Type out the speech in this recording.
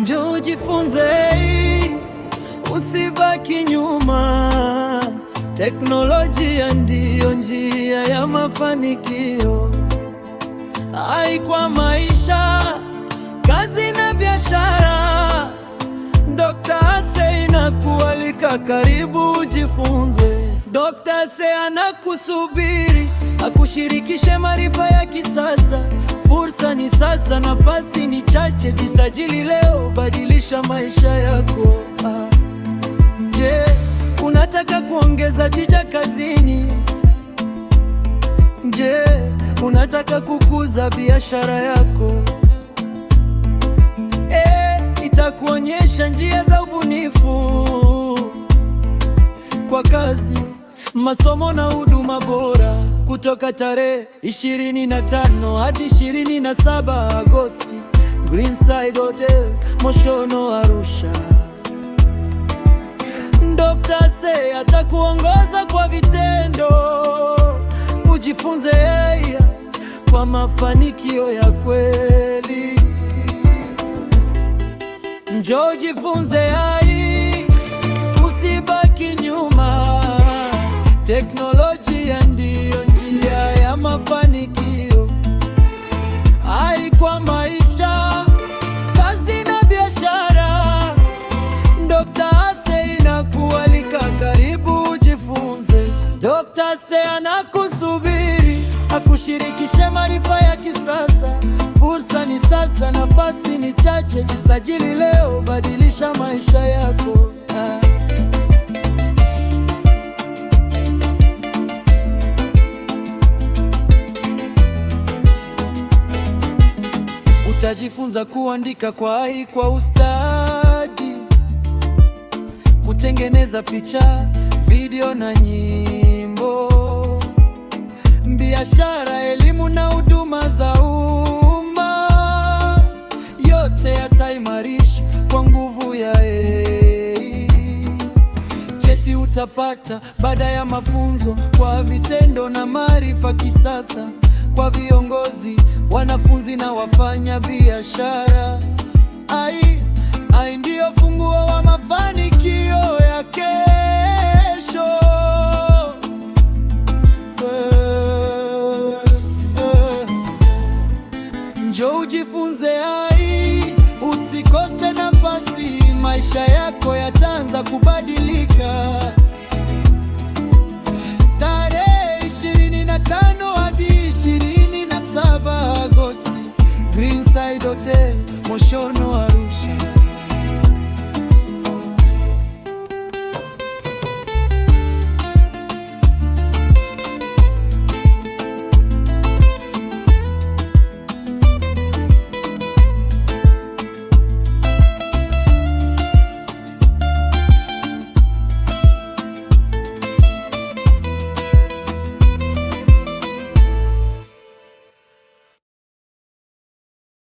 Njoo jifunze, usibaki nyuma. Teknolojia ndiyo njia ya mafanikio. Hai kwa maisha, kazi na biashara. Dr. Ase inakualika, karibu ujifunze. Dr. Ase anakusubiri, akushirikishe maarifa ya kisasa. Fursa ni sasa, nafasi ni chache. Jisajili leo, badilisha maisha yako. Je, unataka kuongeza tija kazini? Je, unataka kukuza biashara yako? Itakuonyesha njia za ubunifu kwa kazi, masomo na huduma bora. Kutoka tarehe 25 hadi 27 Agosti, Greenside Hotel, Moshono, Arusha. Dr. Ase atakuongoza kwa vitendo. Ujifunze yeye kwa mafanikio ya kweli. Njoo jifunze hai, usibaki nyuma. Teknolojia ndiyo njia ya mafanikio. Hai kwa maisha, kazi na biashara. Dr. Ase inakualika, karibu ujifunze. Dr. Ase anakusubiri, akushirikishe maarifa ya kisasa. Fursa ni sasa, nafasi ni chache. Jisajili leo, badilisha maisha yako. Utajifunza kuandika kwa AI kwa ustadi, kutengeneza picha, video na nyimbo, biashara, elimu na huduma za umma. Yote yataimarisha kwa nguvu ya AI. Cheti utapata baada ya mafunzo kwa vitendo na maarifa kisasa, kwa viongozi, wanafunzi na wafanya biashara. AI ndio funguo wa mafanikio ya kesho. Njoo ujifunze AI, usikose nafasi. Maisha yako yataanza kubadilika. Tarehe 25 hadi 27 Agosti, Greenside Hotel, Moshono, Arusha.